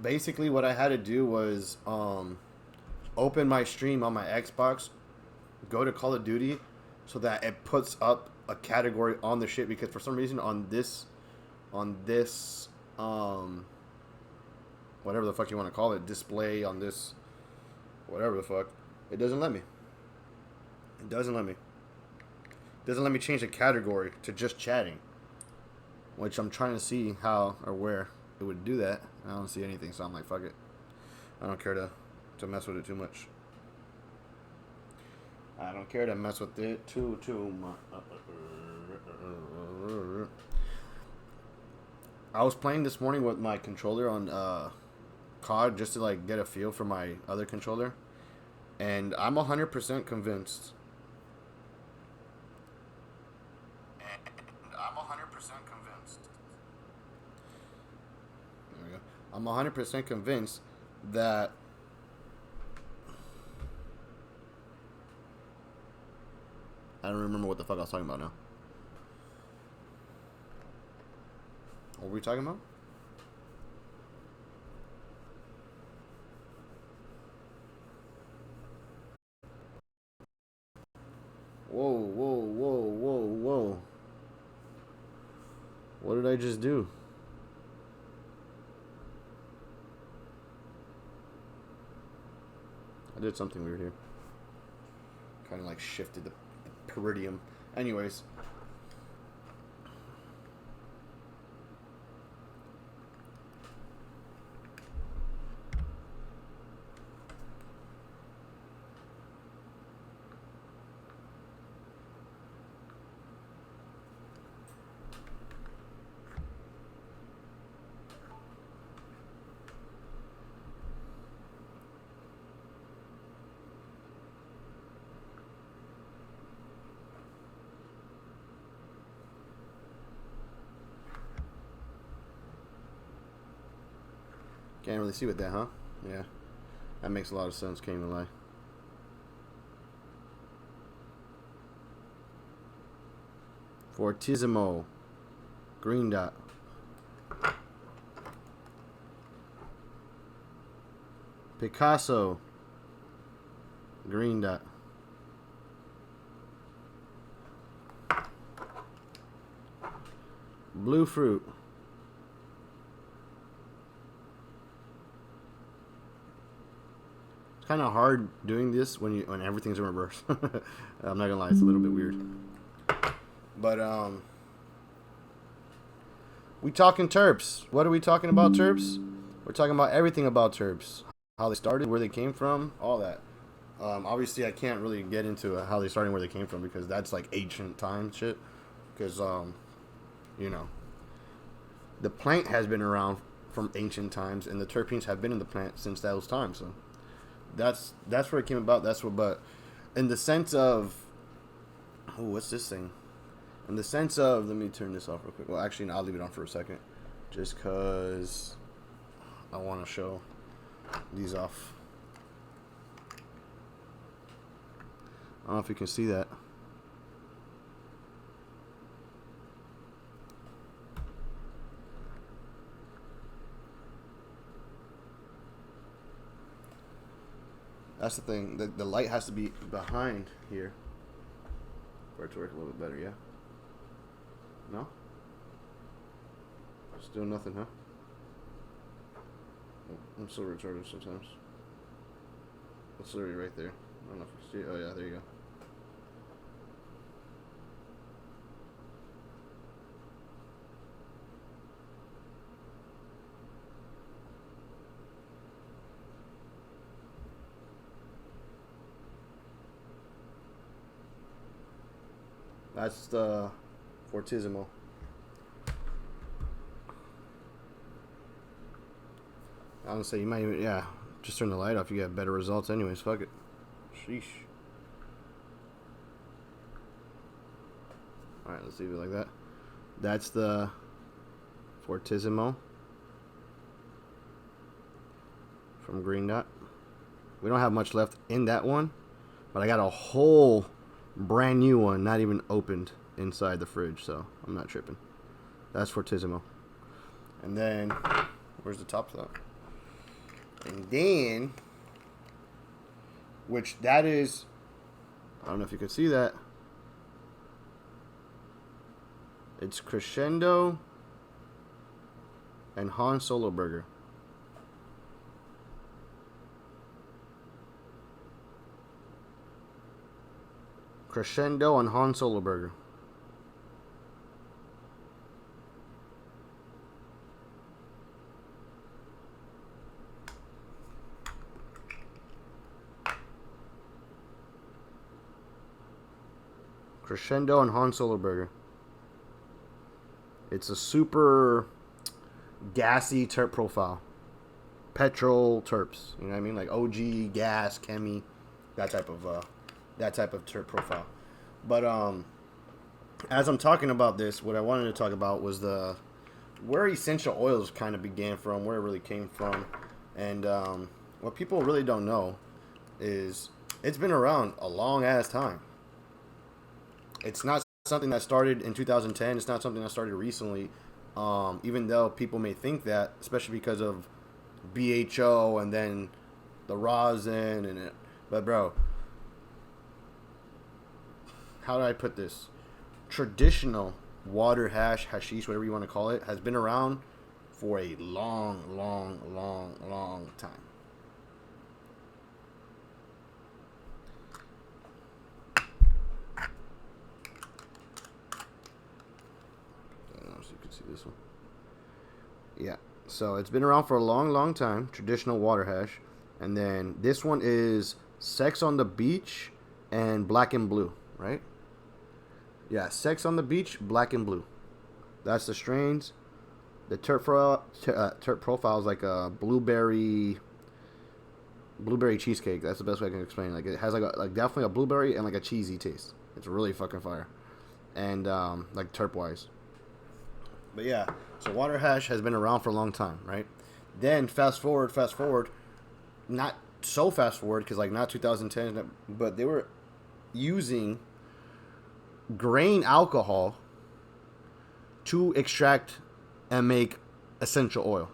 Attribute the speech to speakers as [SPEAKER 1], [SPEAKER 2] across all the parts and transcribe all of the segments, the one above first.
[SPEAKER 1] basically what I had to do was open my stream on my Xbox, go to Call of Duty, so that it puts up a category on the shit, because for some reason on this whatever the fuck you want to call it, display on this whatever the fuck, it doesn't let me. It doesn't let me. It doesn't let me change the category to just chatting, which I'm trying to see how or where it would do that. I don't see anything, so I'm like, fuck it. I don't care to mess with it too much. I don't care to mess with it too much. I was playing this morning with my controller on COD just to like get a feel for my other controller, and I'm 100% convinced. There we go. I'm 100% convinced that I don't remember what the fuck I was talking about now. What were we talking about? Whoa. What did I just do? I did something weird here. Kind of like shifted the peridium. Anyways. Can't really see with that, huh? Yeah. That makes a lot of sense, can't even lie. Fortissimo. Green dot. Picasso. Green dot. Blue fruit. It's kind of hard doing this when everything's in reverse. I'm not gonna lie, it's a little bit weird. But we talking Terps. What are we talking about, Terps? We're talking about everything about Terps. How they started, where they came from, all that. Obviously, I can't really get into how they started and where they came from, because that's like ancient time shit. Because you know, the plant has been around from ancient times, and the terpenes have been in the plant since those times. So that's where it came about. That's what, but in the sense of, oh, what's this thing? In the sense of, let me turn this off real quick. Well, actually, no, I'll leave it on for a second, just cause I want to show these off. I don't know if you can see that. That's the thing. The light has to be behind here for it to work a little bit better, yeah? No? Still nothing, huh? Oh, I'm so retarded sometimes. It's literally right there. I don't know if you see it. Oh, yeah, there you go. That's the Fortissimo. I would say you might even, yeah, just turn the light off. You get better results anyways. Fuck it. Sheesh. Alright, let's leave it like that. That's the Fortissimo from Green Dot. We don't have much left in that one, but I got a whole brand new one, not even opened, inside the fridge, so I'm not tripping. That's Fortissimo. And then, where's the top of that? And then, which that is, I don't know if you can see that. It's Crescendo and Han Solo Burger. Crescendo and Han Solo Burger. Crescendo and Han Solo Burger. It's a super gassy terp profile. Petrol terps. You know what I mean? Like OG, gas, chemi, that type of terp profile. But as I'm talking about this, what I wanted to talk about was where essential oils kind of began from, where it really came from. And what people really don't know is it's been around a long ass time. It's not something that started in 2010. It's not something that started recently. Even though people may think that, especially because of BHO and then the rosin and it. But bro, how do I put this? Traditional water hash, hashish, whatever you want to call it, has been around for a long time. See this one. Yeah, so it's been around for a long time. Traditional water hash. And then this one is Sex on the Beach and Black and Blue, right? Yeah, Sex on the Beach, Black and Blue. That's the strains. The terp profile is like a blueberry cheesecake. That's the best way I can explain it. Like it has like definitely a blueberry and like a cheesy taste. It's really fucking fire. And like terp wise. But yeah, so water hash has been around for a long time, right? Then fast forward, not so fast forward because like not 2010, but they were using grain alcohol to extract and make essential oil.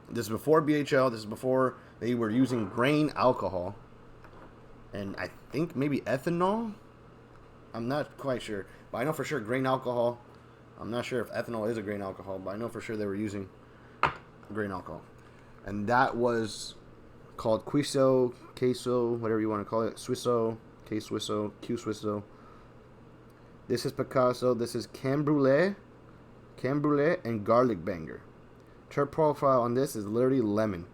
[SPEAKER 1] This is before BHL. This is before they were using grain alcohol, and I think maybe ethanol. I'm not quite sure, but I know for sure grain alcohol. I'm not sure if ethanol is a grain alcohol, but I know for sure they were using grain alcohol. And that was called queso, whatever you want to call it. Swisso, K-Swisso, Q-Swisso. This is Picasso. This is creme brulee, and garlic banger. Terp profile on this is literally lemon.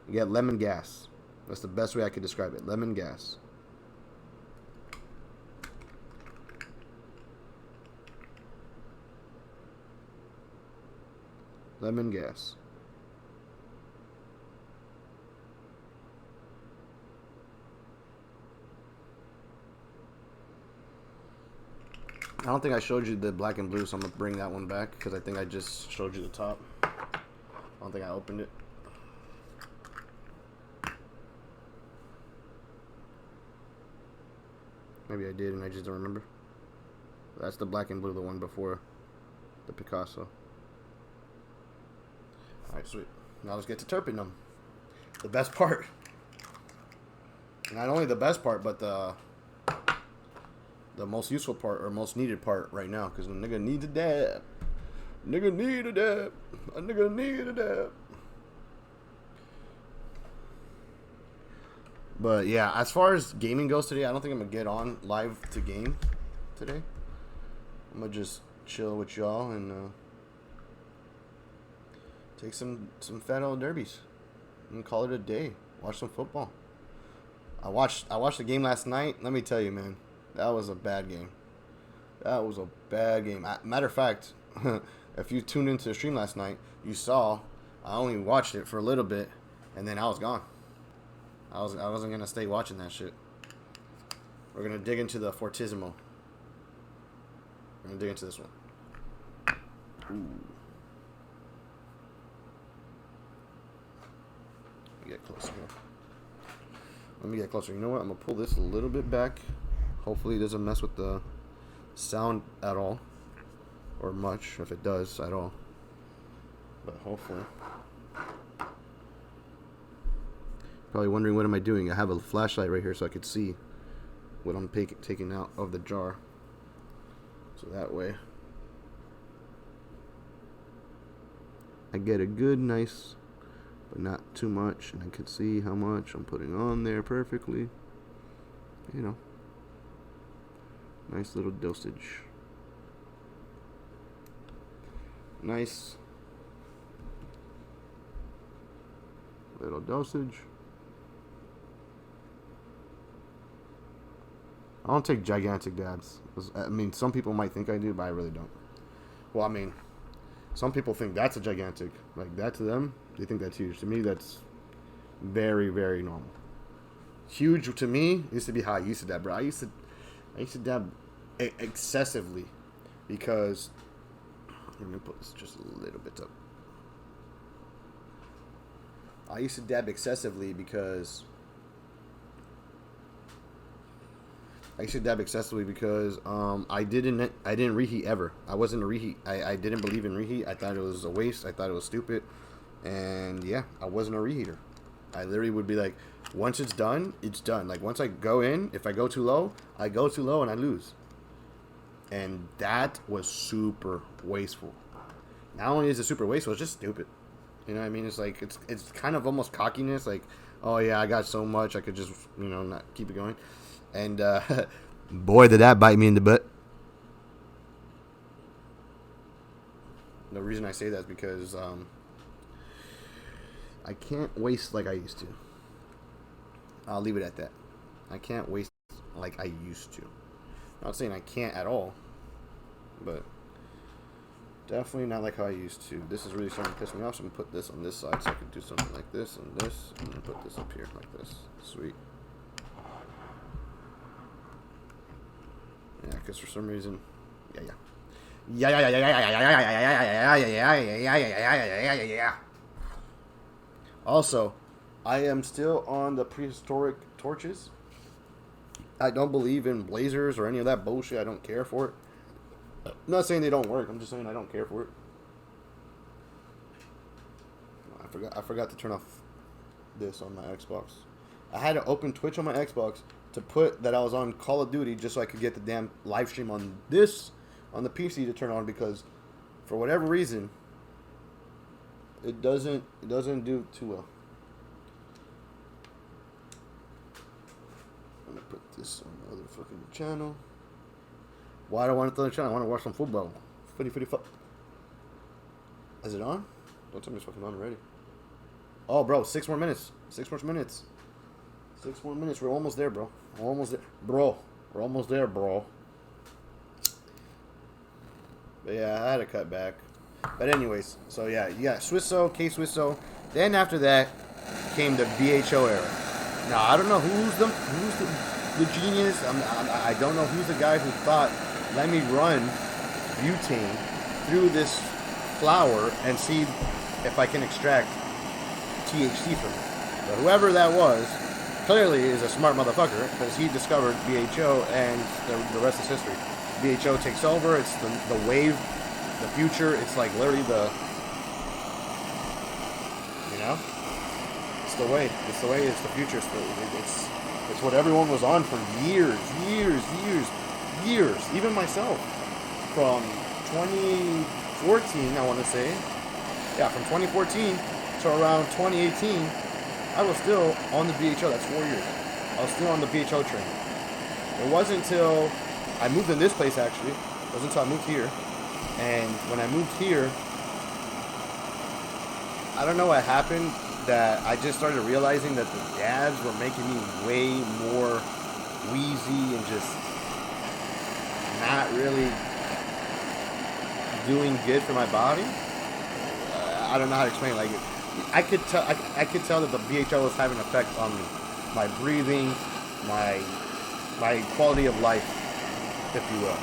[SPEAKER 1] You get lemon gas. That's the best way I could describe it. Lemon gas. Lemon gas. I don't think I showed you the black and blue, so I'm going to bring that one back because I think I just showed you the top. I don't think I opened it. Maybe I did and I just don't remember. That's the black and blue, the one before the Picasso. Alright, sweet. Now let's get to terping them. The best part. Not only the best part, but the most useful part or most needed part right now. Because a nigga needs a dab. Nigga need a dab. A nigga need a dab. But yeah, as far as gaming goes today, I don't think I'm going to get on live to game today. I'm going to just chill with y'all and take some fat old derbies and call it a day. Watch some football. I watched the game last night. Let me tell you, man, that was a bad game. That was a bad game. Matter of fact, if you tuned into the stream last night, you saw I only watched it for a little bit, and then I was gone. I wasn't gonna stay watching that shit. We're gonna dig into the Fortissimo. We're gonna dig into this one. Ooh. Get closer here. Let me get closer. You know what? I'm gonna pull this a little bit back. Hopefully it doesn't mess with the sound at all. Or much, if it does at all. But hopefully. Probably wondering what am I doing. I have a flashlight right here so I could see what I'm taking out of the jar. So that way I get a good, nice, but not too much, and I can see how much I'm putting on there perfectly. You know, nice little dosage. Nice little dosage. I don't take gigantic dabs. I mean, some people might think I do, but I really don't. Well, I mean, some people think that's a gigantic. Like, that to them, they think that's huge. To me, that's very, very normal. Huge to me used to be how I used to dab, bro. I used to dab excessively because, let me put this just a little bit up. I used to dab excessively because I didn't reheat ever. I wasn't a reheat. I didn't believe in reheat. I thought it was a waste. I thought it was stupid. And yeah, I wasn't a reheater. I literally would be like, once it's done, it's done. Like, once I go in, if I go too low, I go too low and I lose. And that was super wasteful. Not only is it super wasteful, it's just stupid. You know what I mean? It's like, it's kind of almost cockiness. Like, oh yeah, I got so much, I could just, not keep it going. And boy, did that bite me in the butt. The reason I say that is because I can't waste like I used to. I'll leave it at that. I can't waste like I used to. I'm not saying I can't at all, but definitely not like how I used to. This is really starting to piss me off, so I'm going to put this on this side so I can do something like this and this, and then put this up here like this. Sweet. Yeah, because for some reason, yeah. Also, I am still on the prehistoric torches. I don't believe in blazers or any of that bullshit. I don't care for it. I'm not saying they don't work. I'm just saying I don't care for it. I forgot to turn off this on my Xbox. I had to open Twitch on my Xbox to put that I was on Call of Duty just so I could get the damn live stream on the PC to turn on, because for whatever reason it doesn't do too well. I'm gonna put this on the other fucking channel. Why do I want it on the channel? I want to watch some football. Footy fuck. Is it on? Don't tell me it's fucking on already. Oh, bro, 6 more minutes. 6 more minutes. 6 more minutes. We're almost there, bro. We're almost there, bro. We're almost there, bro. But yeah, I had to cut back. But anyways, so yeah, Swisso, K Swisso. Then after that came the BHO era. Now I don't know who's the genius. I don't know who's the guy who thought, let me run butane through this flour and see if I can extract THC from it. But whoever that was clearly is a smart motherfucker, because he discovered BHO, and the rest is history. BHO takes over. It's the wave, the future. It's like literally it's the way. It's the way. It's the future. It's what everyone was on for years. Even myself, from 2014, I want to say, from 2014 to around 2018, I was still on the BHO. That's 4 years. I was still on the BHO train. It wasn't until I moved in this place, actually. It wasn't until I moved here. And when I moved here, I don't know what happened, that I just started realizing that the dabs were making me way more wheezy and just not really doing good for my body. I don't know how to explain it. Like, I could tell that the BHO was having an effect on me, my breathing, my quality of life, if you will.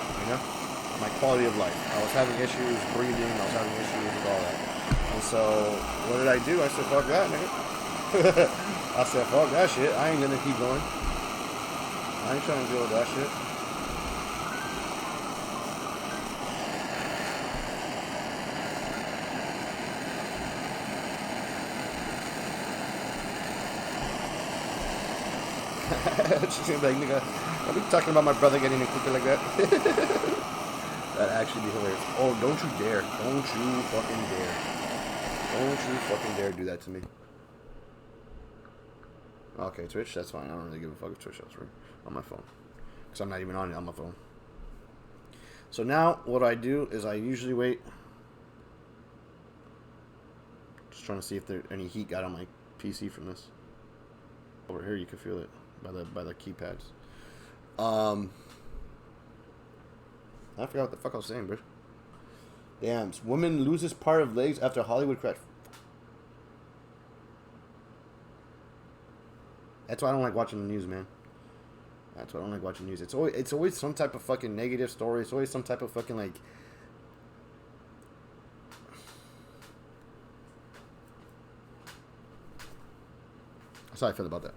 [SPEAKER 1] My quality of life. I was having issues breathing. I was having issues with all that. And so, what did I do? I said, fuck that, nigga. I said, fuck that shit. I ain't gonna keep going. I ain't trying to deal with that shit. She's gonna be like, nigga, don't be talking about my brother getting a cookie like that. That'd actually be hilarious. Oh, don't you dare. Don't you fucking dare. Don't you fucking dare do that to me. Okay, Twitch, that's fine. I don't really give a fuck if Twitch shows on my phone. Because I'm not even on it on my phone. So now, what I do is I usually wait. Just trying to see if there any heat got on my PC from this. Over here, you can feel it by the keypads. I forgot what the fuck I was saying, bro. Damn, woman loses part of legs after Hollywood crash. That's why I don't like watching the news, man. That's why I don't like watching news. It's always some type of fucking negative story. It's always some type of fucking like. That's how I feel about that.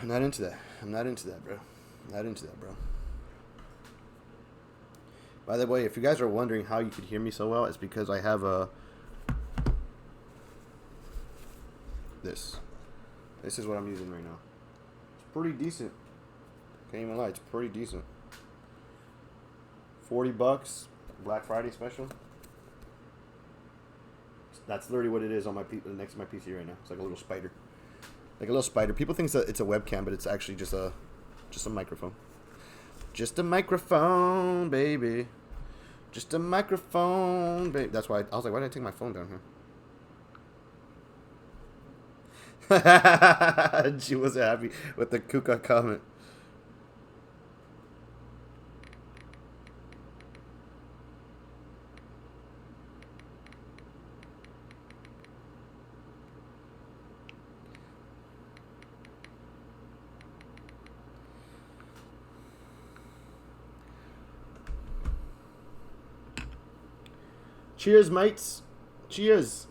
[SPEAKER 1] I'm not into that. I'm not into that, bro. Not into that, bro. By the way, if you guys are wondering how you could hear me so well, it's because I have a this. This is what I'm using right now. It's pretty decent. Can't even lie, it's pretty decent. $40, Black Friday special. That's literally what it is on my next to my PC right now. It's like a little spider, like a little spider. People think it's a webcam, but it's actually just a microphone. Just a microphone, baby. Just a microphone, baby. That's why I was like, why did I take my phone down here? She wasn't happy with the Kuka comment. Cheers, mates. Cheers.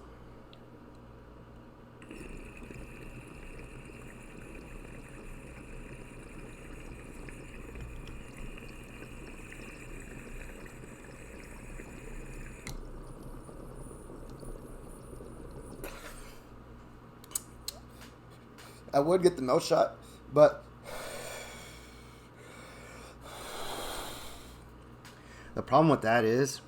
[SPEAKER 1] I would get the mouth shot, but the problem with that is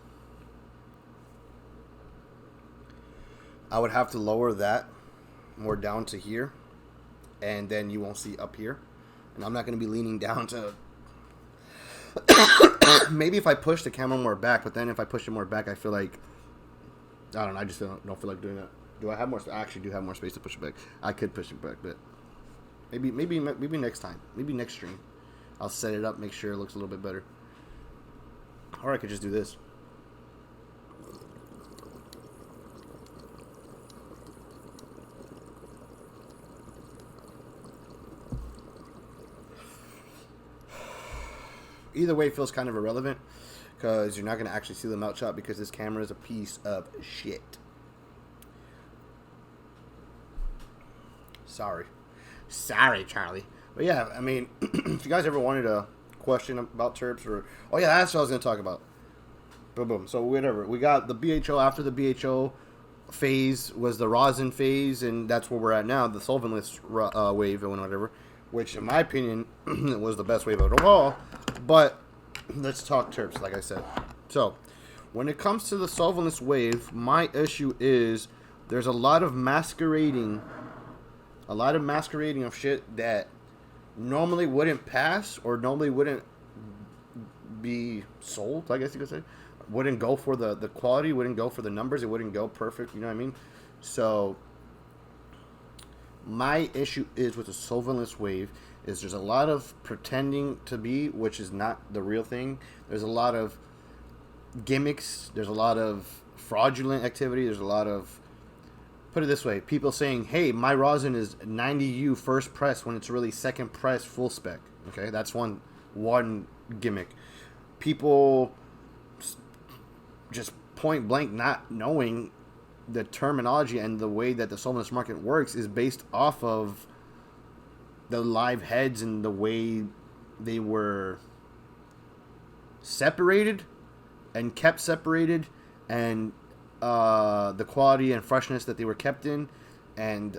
[SPEAKER 1] I would have to lower that more down to here, and then you won't see up here. And I'm not going to be leaning down to... Maybe if I push the camera more back, but then if I push it more back, I feel like... I don't know, I just don't feel like doing that. Do I have more... I actually do have more space to push it back. I could push it back, but... Maybe next time. Maybe next stream. I'll set it up, make sure it looks a little bit better. Or I could just do this. Either way, it feels kind of irrelevant because you're not going to actually see the mouth shot because this camera is a piece of shit. Sorry, Charlie. But yeah, I mean, if you guys ever wanted a question about terps or... Oh yeah, that's what I was going to talk about. Boom, boom. So whatever. We got the BHO. After the BHO phase was the rosin phase, and that's where we're at now, the solventless wave and whatever, which in my opinion was the best wave of all. But let's talk terps, like I said. So when it comes to the solventless wave, my issue is there's a lot of masquerading of shit that normally wouldn't pass or normally wouldn't be sold, I guess you could say. Wouldn't go for the quality, wouldn't go for the numbers, it wouldn't go perfect, you know what I mean? So my issue is with the solventless wave is there's a lot of pretending to be, which is not the real thing. There's a lot of gimmicks, there's a lot of fraudulent activity, there's a lot of, put it this way, people saying, hey, my rosin is 90U first press when it's really second press full spec. Okay, that's one gimmick. People just point blank not knowing the terminology and the way that the solventless market works is based off of the live heads and the way they were separated and kept separated and the quality and freshness that they were kept in And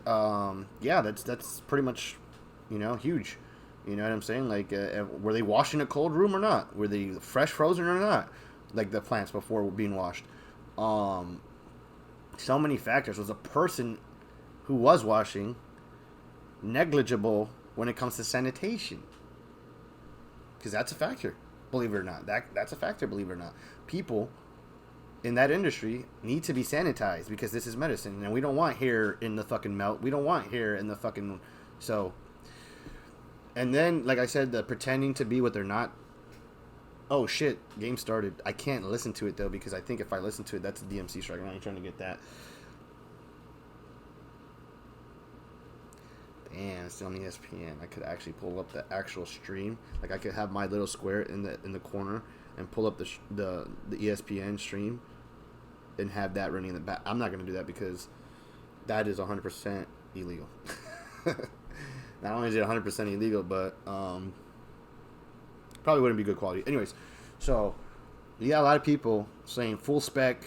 [SPEAKER 1] yeah, that's pretty much, huge. You know what I'm saying? Like, were they washed in a cold room or not? Were they fresh frozen or not? Like the plants before being washed. So many factors. Was a person who was washing negligible when it comes to sanitation? Because that's a factor, believe it or not. That's a factor, believe it or not. People in that industry need to be sanitized because this is medicine, and we don't want hair in the fucking melt. We don't want hair in the fucking so. And then, like I said, the pretending to be what they're not. Oh shit, game started. I can't listen to it though because I think if I listen to it, that's a DMC strike, and I ain't trying to get that. Damn, it's on ESPN. I could actually pull up the actual stream. Like I could have my little square in the corner and pull up the ESPN stream and have that running in the back. I'm not gonna do that because that is 100% illegal. Not only is it 100% illegal, but probably wouldn't be good quality. Anyways, so you got a lot of people saying full spec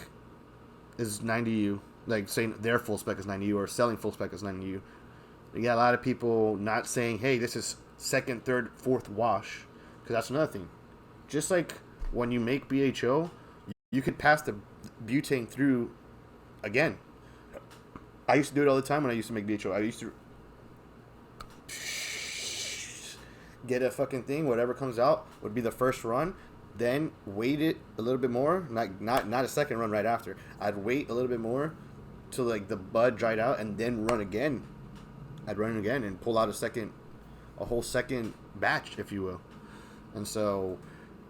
[SPEAKER 1] is 90U, like saying their full spec is 90U or selling full spec is 90U. You got a lot of people not saying, hey, this is second, third, fourth wash, because that's another thing. Just like when you make BHO, you could pass the butane through again. I used to do it all the time when I used to make BHO. I used to get a fucking thing, whatever comes out would be the first run, then wait it a little bit more, not a second run right after. I'd wait a little bit more till like the bud dried out and then run again. I'd run again and pull out a whole second batch, if you will. And so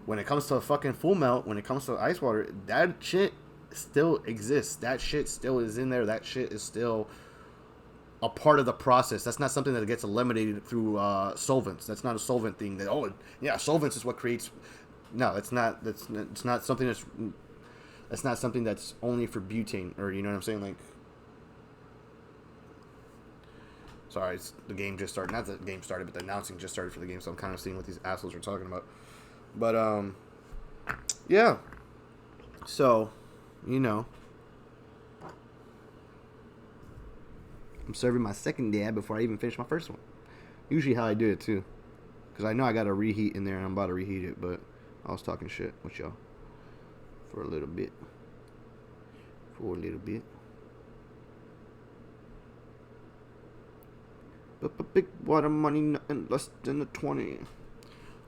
[SPEAKER 1] when it comes to a fucking full melt, when it comes to ice water, that shit still exists. That shit still is in there. That shit is still a part of the process. That's not something that gets eliminated through solvents. That's not a solvent thing. Solvents is what creates. No, it's not. It's not something that's. That's not something that's only for butane, or you know what I'm saying, like. Sorry, the game just started. Not the game started, but the announcing just started for the game, so I'm kind of seeing what these assholes are talking about. But, yeah. So, I'm serving my second dab before I even finish my first one. Usually how I do it, too. Because I know I got to reheat in there, and I'm about to reheat it, but I was talking shit with y'all for a little bit. But big water money, nothing less than a 20.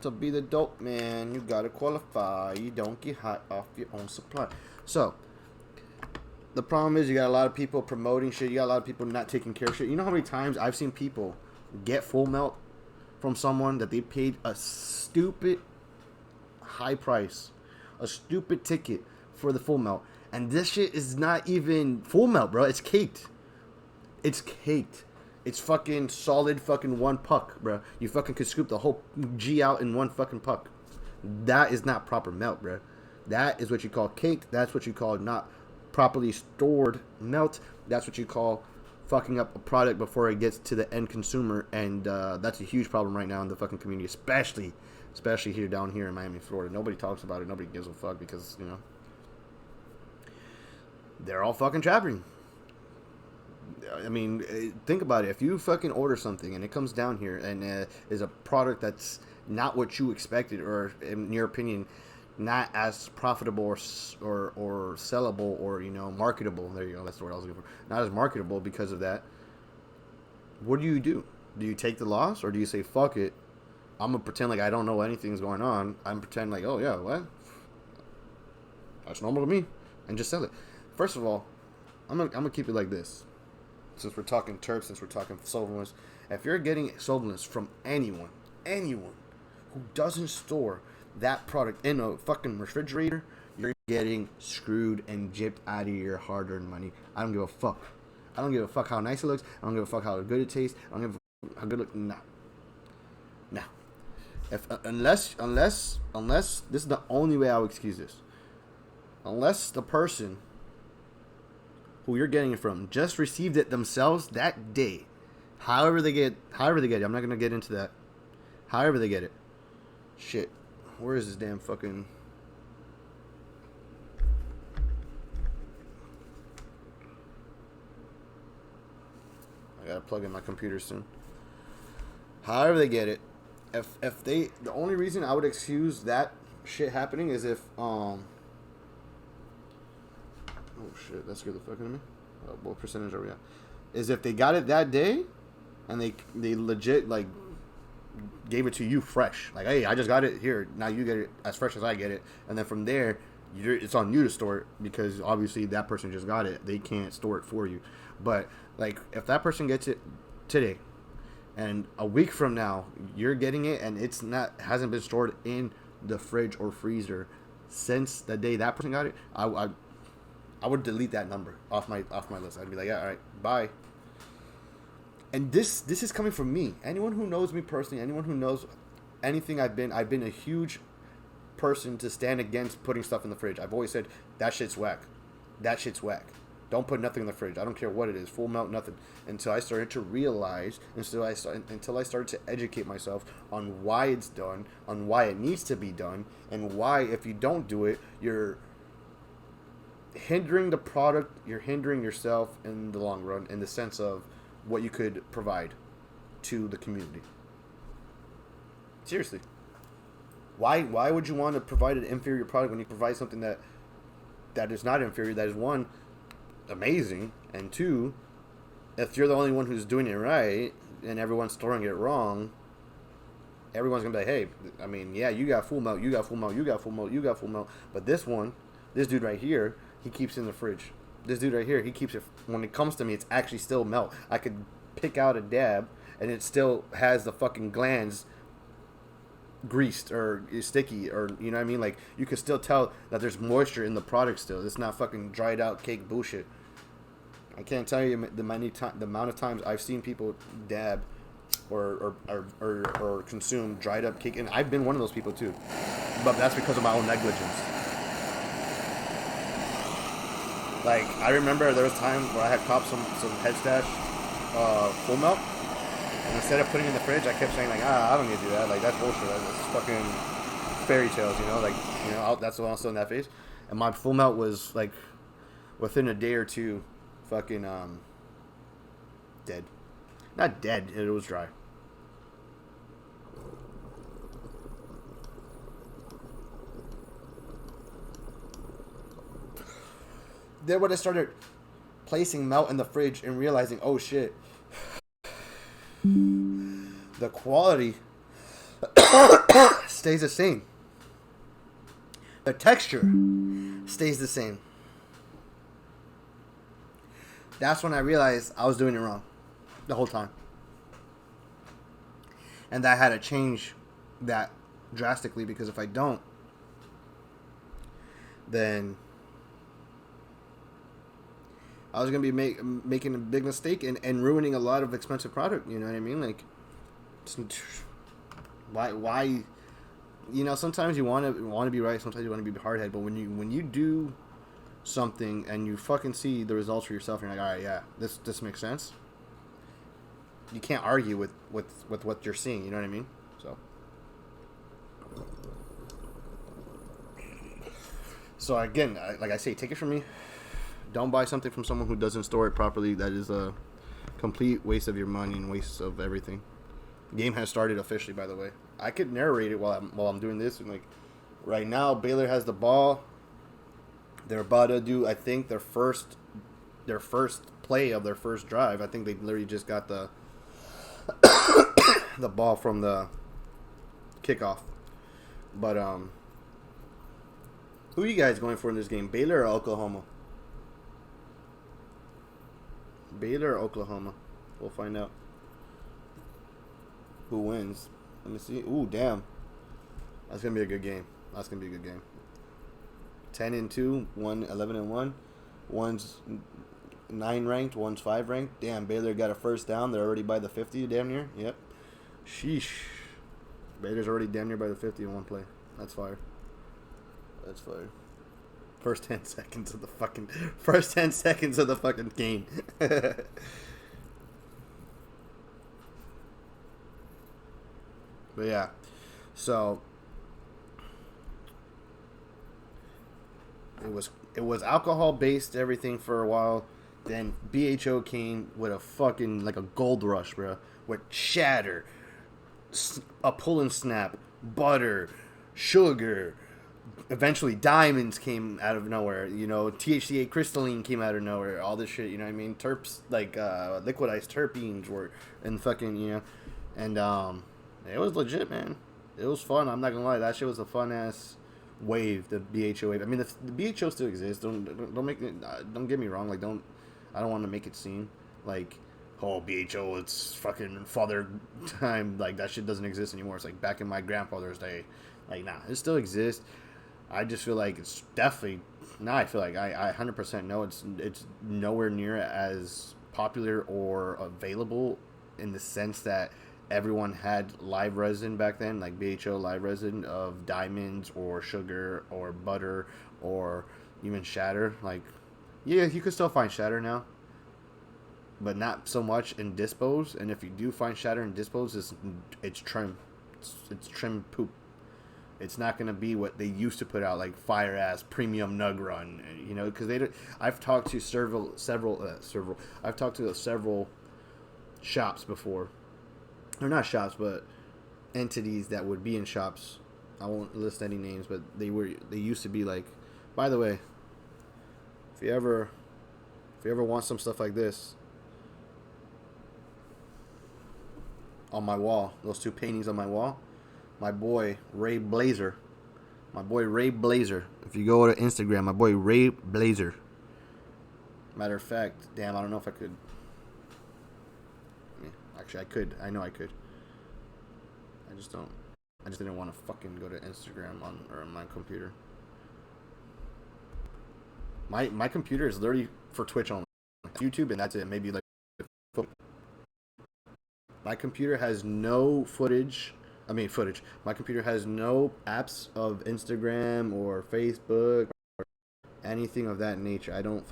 [SPEAKER 1] To be the dope man, you gotta qualify. You don't get hot off your own supply. So, the problem is you got a lot of people promoting shit. You got a lot of people not taking care of shit. You know how many times I've seen people get full melt from someone that they paid a stupid high price, a stupid ticket for the full melt. And this shit is not even full melt, bro. It's caked. It's caked. It's fucking solid fucking one puck, bro. You fucking could scoop the whole G out in one fucking puck. That is not proper melt, bro. That is what you call caked. That's what you call not properly stored melt. That's what you call fucking up a product before it gets to the end consumer. And that's a huge problem right now in the fucking community, especially here down here in Miami, Florida. Nobody talks about it. Nobody gives a fuck because, they're all fucking trapping. I mean, think about it. If you fucking order something and it comes down here and is a product that's not what you expected, or in your opinion, not as profitable or sellable or marketable. There you go. That's the word I was looking for. Not as marketable because of that. What do? Do you take the loss, or do you say fuck it? I'm gonna pretend like I don't know anything's going on. I'm pretend like, oh yeah, what? That's normal to me, and just sell it. First of all, I'm gonna keep it like this. Since we're talking terps, since we're talking solvents, if you're getting solvents from anyone who doesn't store that product in a fucking refrigerator, you're getting screwed and gypped out of your hard-earned money. I don't give a fuck. I don't give a fuck how nice it looks. I don't give a fuck how good it tastes. I don't give a fuck how good it looks. Nah. Unless this is the only way I'll excuse this. Unless the person who you're getting it from just received it themselves that day. However they get it. I'm not gonna get into that. However they get it. Shit. Where is this damn fucking... I gotta plug in my computer soon. However they get it, if they, the only reason I would excuse that shit happening is if oh shit, that scared the fuck out of me. What percentage are we at? Is if they got it that day, and they legit like gave it to you fresh. Like, hey, I just got it here. Now you get it as fresh as I get it, and then from there, it's on you to store it because obviously that person just got it. They can't store it for you. But like, if that person gets it today, and a week from now you're getting it, and it's not hasn't been stored in the fridge or freezer since the day that person got it, I would delete that number off my list. I'd be like, yeah, all right, bye. And this is coming from me. Anyone who knows me personally, anyone who knows anything I've been a huge person to stand against putting stuff in the fridge. I've always said that shit's whack. That shit's whack. Don't put nothing in the fridge. I don't care what it is, full melt, nothing. Until I started to realize, until I started to educate myself on why it's done, on why it needs to be done, and why if you don't do it, you're hindering the product, you're hindering yourself in the long run, in the sense of what you could provide to the community. Seriously. Why would you want to provide an inferior product when you provide something that is not inferior, that is, one, amazing, and two, if you're the only one who's doing it right and everyone's storing it wrong, everyone's gonna be like, hey, I mean, yeah, you got full melt, you got full melt, you got full melt, you got full melt, but this dude right here, he keeps it in the fridge. This dude right here, he keeps it, when it comes to me, it's actually still melt. I could pick out a dab and it still has the fucking glands greased or sticky, or you know what I mean? Like, you can still tell that there's moisture in the product still. It's not fucking dried out cake bullshit. I can't tell you the amount of times I've seen people dab or consume dried up cake, and I've been one of those people too. But that's because of my own negligence. Like, I remember there was times where I had copped some Head Stash full melt, and instead of putting it in the fridge, I kept saying like, I don't need to do that. Like, that's bullshit. That's fucking fairy tales, you know? Like, you know, that's what I was still in that phase. And my full melt was like within a day or two, fucking dead. Not dead. It was dry. Then when I started placing melt in the fridge and realizing, oh shit, the quality stays the same. The texture stays the same. That's when I realized I was doing it wrong the whole time. And that I had to change that drastically, because if I don't, then I was going to be making a big mistake and ruining a lot of expensive product. You know what I mean? Like, why? You know, sometimes you want to be right. Sometimes you want to be hardhead. But when you do something and you fucking see the results for yourself, and you're like, all right, yeah, this makes sense. You can't argue with what you're seeing. You know what I mean? So again, like I say, take it from me. Don't buy something from someone who doesn't store it properly. That is a complete waste of your money and waste of everything. The game has started officially, by the way. I could narrate it while I'm doing this. And like, right now, Baylor has the ball. They're about to do, I think, their first play of their first drive. I think they literally just got the the ball from the kickoff. But who are you guys going for in this game? Baylor or Oklahoma? Baylor or Oklahoma? We'll find out. Who wins? Let me see. Ooh, damn. That's going to be a good game. 10-2, 1 11-1. One's 9 ranked, one's 5 ranked. Damn, Baylor got a first down. They're already by the 50, damn near. Yep. Sheesh. Baylor's already damn near by the 50 in one play. That's fire. First 10 seconds of the fucking game. But yeah, so it was alcohol based everything for a while. Then BHO came with a fucking like a gold rush, bro. With shatter, a pull and snap, butter, sugar. Eventually, diamonds came out of nowhere. You know, THCA crystalline came out of nowhere. All this shit. You know what I mean? Terps like liquidized terpenes were in fucking and it was legit, man. It was fun. I'm not gonna lie. That shit was a fun ass wave. The BHO wave. I mean, the BHO still exists. Don't get me wrong. Like I don't want to make it seem like, oh, BHO, it's fucking father time. Like, that shit doesn't exist anymore. It's like back in my grandfather's day. Like, nah, it still exists. I just feel like it's definitely, I feel like I 100% know it's nowhere near as popular or available in the sense that everyone had live resin back then, like BHO live resin of diamonds or sugar or butter or even shatter. Like, yeah, you can still find shatter now, but not so much in dispos. And if you do find shatter in dispos, it's trim. It's trim poop. It's not gonna be what they used to put out, like fire ass premium nug run, because they. I've talked to several. I've talked to several shops before, or not shops, but entities that would be in shops. I won't list any names, but they used to be like. By the way, if you ever want some stuff like this on my wall, those two paintings on my wall. My boy Ray Blazer. If you go to Instagram, my boy Ray Blazer. Matter of fact, damn, I don't know if I could. Yeah, actually, I could. I know I could. I just don't. I just didn't want to fucking go to Instagram on my computer. My computer is literally for Twitch only, YouTube, and that's it. Maybe like. My computer has no footage. My computer has no apps of Instagram or Facebook or anything of that nature. I don't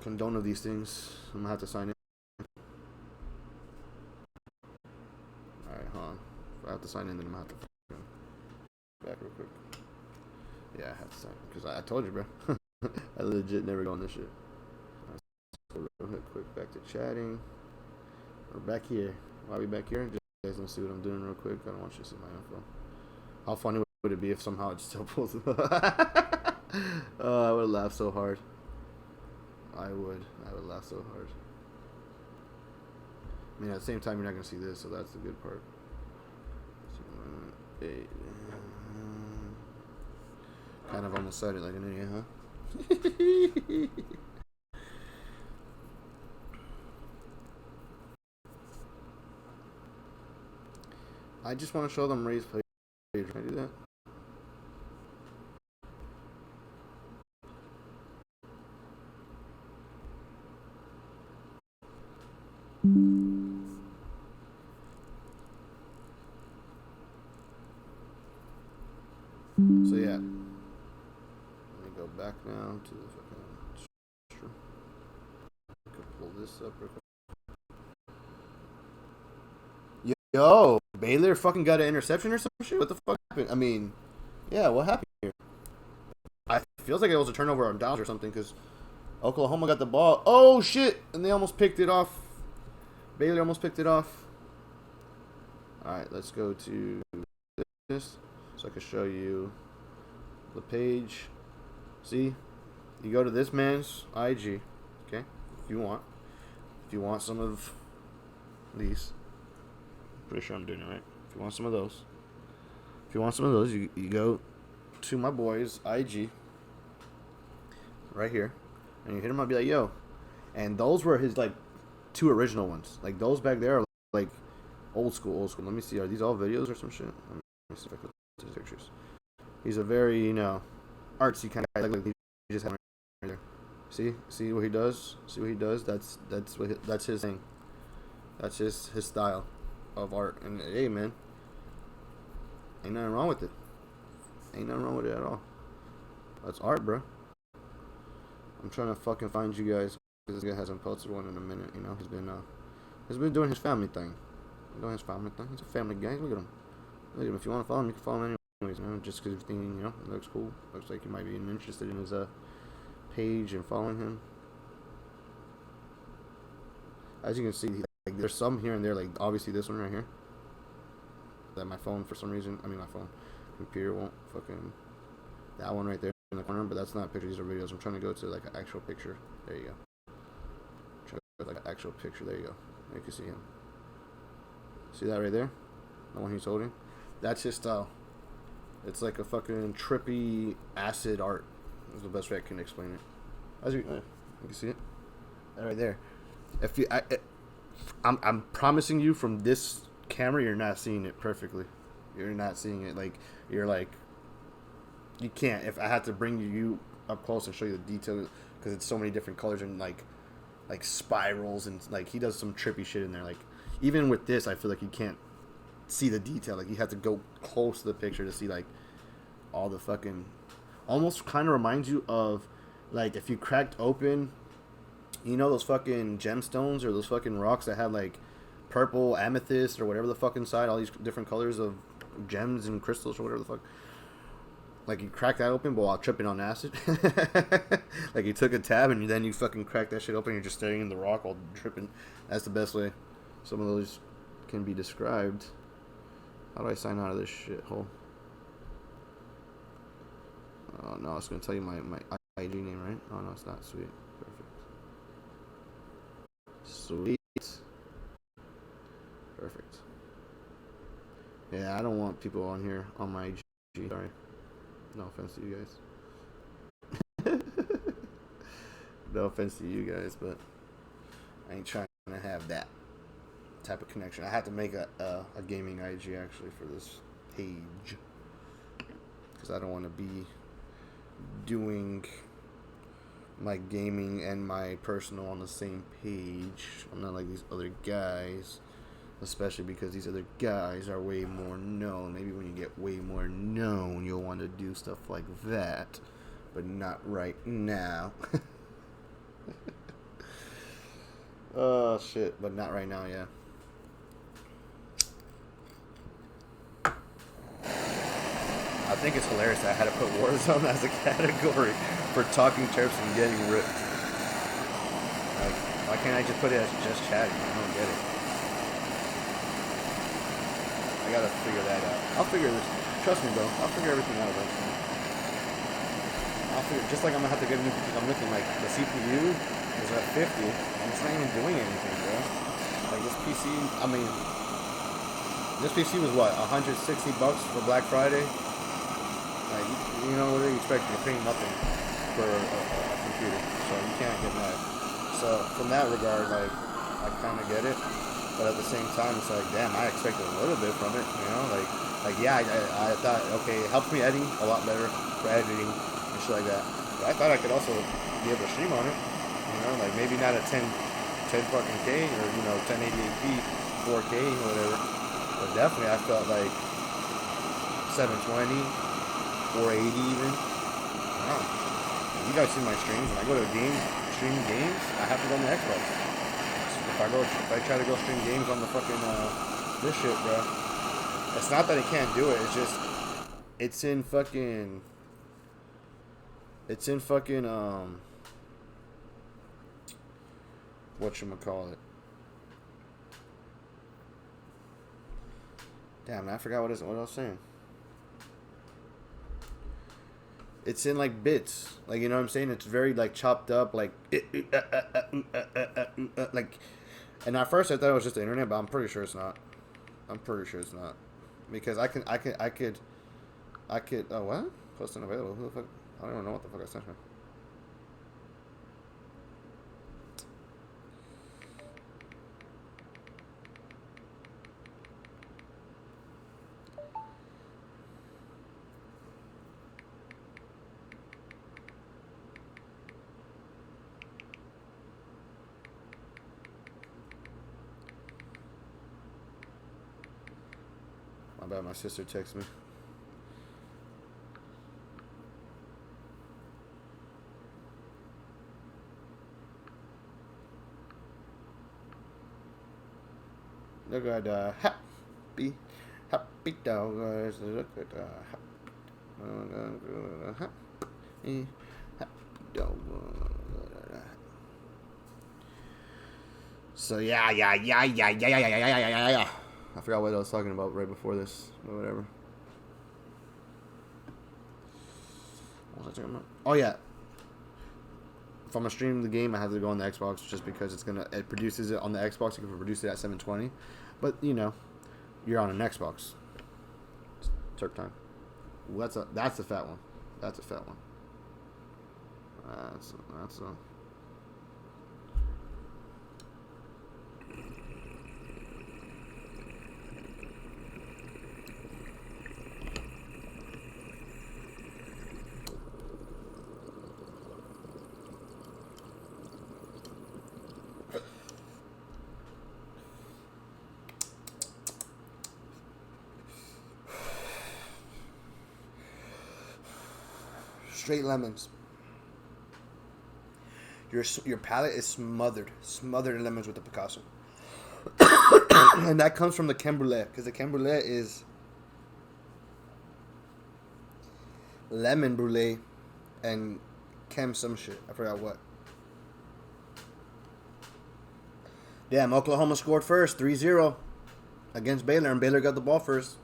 [SPEAKER 1] condone of these things. I'm gonna have to sign in. Alright, hold on. If I have to sign in, then I'm gonna have to back real quick. Yeah, I have to sign because I told you, bro. I legit never go on this shit. Let's go real quick back to chatting. We're back here. Why are we back here? Just you guys don't see what I'm doing real quick. I don't want you to see my info. How funny would it be if somehow it still pulls up? I would laugh so hard. I would laugh so hard. I mean, at the same time, you're not gonna see this, so that's the good part. Kind of almost said it like an idiot, huh? I just want to show them Ray's page. Can I do that? So yeah. Let me go back now to the fucking. I could pull this up real quick. Yo, Baylor fucking got an interception or some shit? What the fuck happened? I mean, yeah, what happened here? It feels like it was a turnover on downs or something because Oklahoma got the ball. Oh shit! And they almost picked it off. Baylor almost picked it off. Alright, let's go to this so I can show you the page. See? You go to this man's IG, okay? If you want some of these. Pretty sure I'm doing it right. If you want some of those, you go to my boy's IG right here, and you hit him up, be like, yo. And those were his like 2 original ones. Like those back there are like old school. Let me see, are these all videos or some shit? Let me see if I can put his pictures. He's a very, artsy kind of guy. Like he just had him right there. See what he does? See what he does? That's his thing. That's his style of art. And hey, man, ain't nothing wrong with it. Ain't nothing wrong with it at all. That's art, bro. I'm trying to fucking find you guys because this guy hasn't posted one in a minute. He's been doing his family thing. He's a family guy. Look at him. Look, if you want to follow him, you can follow him anyways, man. Just because you think, it looks cool. Looks like you might be interested in his page and following him. As you can see, like, there's some here and there, like obviously this one right here. That my phone, for some reason, my phone, computer won't fucking, that one right there in the corner, but that's not pictures, these are videos. I'm trying to go to like an actual picture. There you go. Try to go like an actual picture. There you go. You can see him. See that right there? The one he's holding? That's his style. It's like a fucking trippy acid art. That's the best way I can explain it. As you can see it. That right there. If you, I'm promising you from this camera, you're not seeing it perfectly. You're not seeing it like you're like. You can't. If I had to bring you up close and show you the detail, because it's so many different colors and like spirals and like he does some trippy shit in there. Like even with this, I feel like you can't see the detail. Like you have to go close to the picture to see like all the fucking. Almost kind of reminds you of like if you cracked open. Those fucking gemstones or those fucking rocks that have like purple amethyst or whatever the fuck inside, all these different colors of gems and crystals or whatever the fuck. Like you crack that open, but while tripping on acid. Like you took a tab and then you fucking crack that shit open and you're just staring in the rock while tripping. That's the best way some of those can be described. How do I sign out of this shithole? Oh no, it's gonna tell you my IG name, right? Oh no, it's not. Sweet. Perfect. Sweet. Perfect. Yeah, I don't want people on here on my IG. Sorry. No offense to you guys. No offense to you guys, but I ain't trying to have that type of connection. I had to make a gaming IG actually for this page. Because I don't want to be doing my gaming and my personal on the same page. I'm not like these other guys, especially because these other guys are way more known. Maybe when you get way more known, you'll want to do stuff like that, but not right now. Oh shit, but not right now, yeah. I think it's hilarious that I had to put Warzone as a category for talking terps and getting ripped. Like, why can't I just put it as just chatting? I don't get it. I gotta figure that out. I'll figure this. Trust me, bro. I'll figure everything out eventually. Just like I'm gonna have to get a new PC. I'm looking like the CPU is at 50, and it's not even doing anything, bro. Like this PC, this PC was what, $160 for Black Friday? Like, what do you expect? You're paying nothing for a computer, so you can't get mad. So from that regard, like, I kind of get it, but at the same time, it's like, damn, I expected a little bit from it, like yeah, I thought, okay, it helps me editing a lot better for editing and shit like that. But I thought I could also be able to stream on it, like maybe not at 10 fucking K or 1080p, 4K or whatever, but definitely I felt like 720. 480 even. Wow. You guys see my streams. When I go to stream games, I have to go on the Xbox. If I try to go stream games on the fucking this shit, bro. It's not that I can't do it. It's just it's in fucking whatchamacallit. Damn, I forgot what I was saying. It's in like bits, like, you know what I'm saying? It's very like chopped up, like like. And at first I thought it was just the internet, but I'm pretty sure it's not. Because I could. Oh, what? Post unavailable. Who the fuck? I don't even know what the fuck I sent her. My bad, my sister texted me. Look at Happy dog. Happy dog. So yeah. I forgot what I was talking about right before this, or whatever. What was I talking about? Oh yeah. If I'm gonna stream the game, I have to go on the Xbox just because it produces it on the Xbox. You can produce it at 720, but you know, you're on an Xbox. It's Turp time. Ooh, that's a fat one. That's a fat one. That's a. Straight lemons. Your palate is smothered in lemons with the Picasso, and that comes from the creme brulee, because the creme brulee is lemon brulee and creme some shit. I forgot what. Damn, Oklahoma scored first, 3-0 against Baylor, and Baylor got the ball first.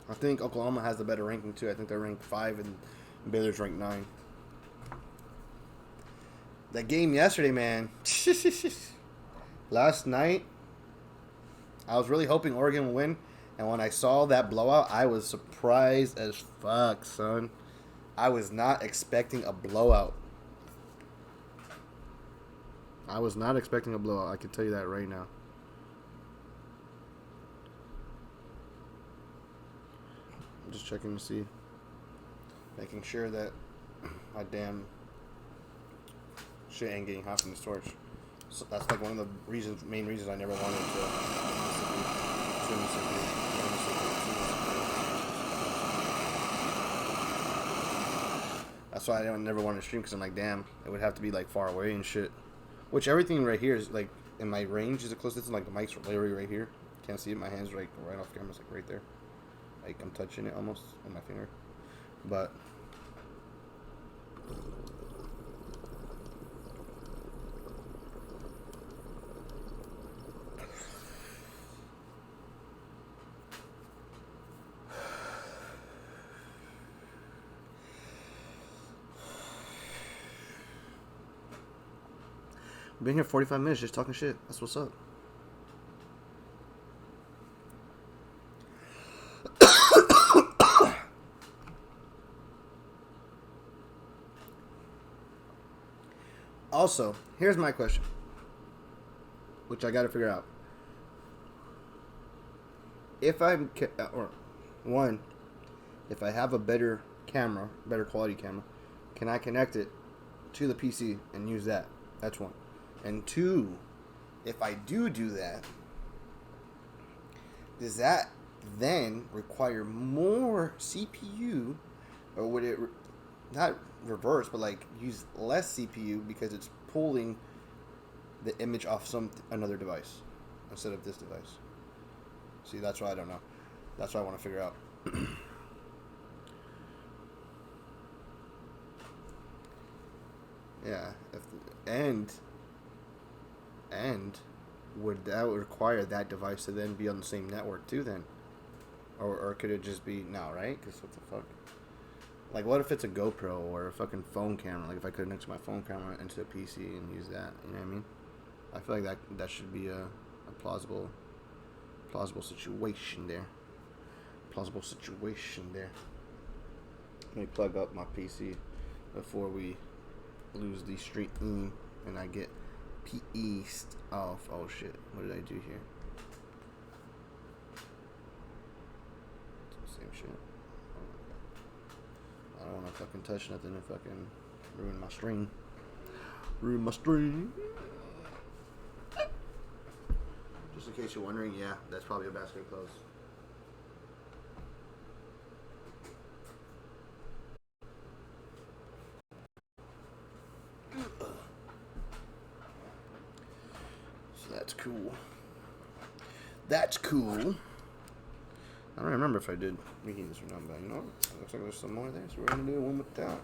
[SPEAKER 1] I think Oklahoma has the better ranking too. I think they're ranked 5 and Baylor's ranked 9. That game yesterday, man. Last night, I was really hoping Oregon would win, and when I saw that blowout, I was surprised as fuck, son. I was not expecting a blowout. I was not expecting a blowout. I can tell you that right now. I'm just checking to see. Making sure that my damn shit ain't getting hot from the storage. So that's like one of the main reasons I never wanted to. That's why I never wanted to stream, because I'm like, damn, it would have to be like far away and shit. Which everything right here is like in my range is the closest. Like the mic's literally right here. Can't see it. My hand's right off camera. It's like right there. Like I'm touching it almost with my finger. But I've been here 45 minutes just talking shit. That's what's up. Also, here's my question, which I got to figure out. If I have a better camera, better quality camera, can I connect it to the PC and use that? That's one. And two, if I do that, does that then require more CPU, or would it not reverse, but like use less CPU because it's pulling the image off another device instead of this device? See, that's why I don't know. That's what I want to figure out. Yeah, and would that require that device to then be on the same network too then? Or could it just be, no, right? Because what the fuck? Like, what if it's a GoPro or a fucking phone camera? Like, if I could connect my phone camera into a PC and use that, you know what I mean? I feel like that should be a plausible situation there. Let me plug up my PC before we lose the stream and I get P-East off. Oh shit, what did I do here? Same shit. I don't want to fucking touch nothing and fucking ruin my stream. Just in case you're wondering, yeah, that's probably a basket of clothes. So that's cool. That's cool. I don't remember if I did Mickey's or not, but you know what? It looks like there's some more there, so we're gonna do one with that.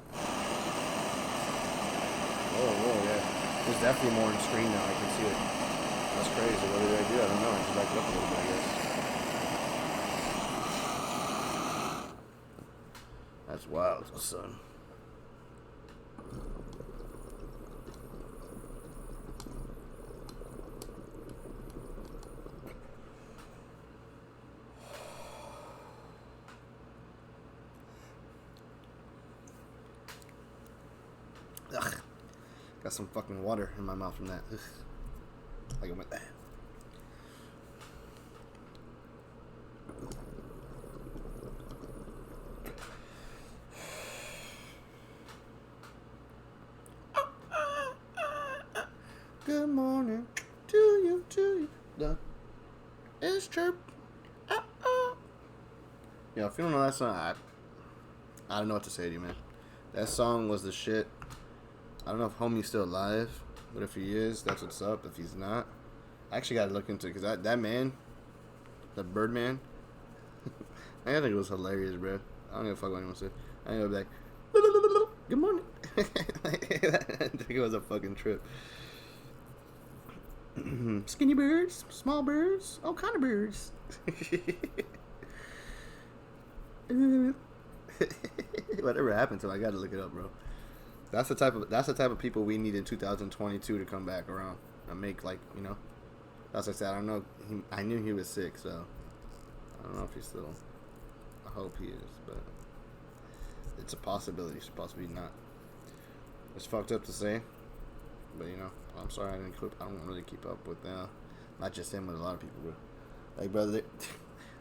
[SPEAKER 1] Whoa, yeah. There's definitely more on screen now. I can see it. That's crazy. What did I do? I don't know. I just backed it up a little bit, I guess. That's wild, son. Ugh. Got some fucking water in my mouth from that. Ugh. Like it went there. Good morning to you. The is chirp. Yeah, if you don't know that song, I don't know what to say to you, man. That song was the shit. I don't know if homie's still alive, but if he is, that's what's up. If he's not, I actually got to look into it, because that man, the Birdman, I think it was hilarious, bro. I don't give a fuck what anyone said. I think it was like, good morning. I think it was a fucking trip. Skinny birds, small birds, all kind of birds. Whatever happened to him, I gotta look it up, bro. That's the type of people we need in 2022 to come back around and make, like, you know. That's what I said. I don't know. I knew he was sick, so I don't know if he's still. I hope he is, but it's a possibility. It's possibly not. It's fucked up to say, but you know, I'm sorry I don't really keep up with not just him, but a lot of people, bro. Like, brother,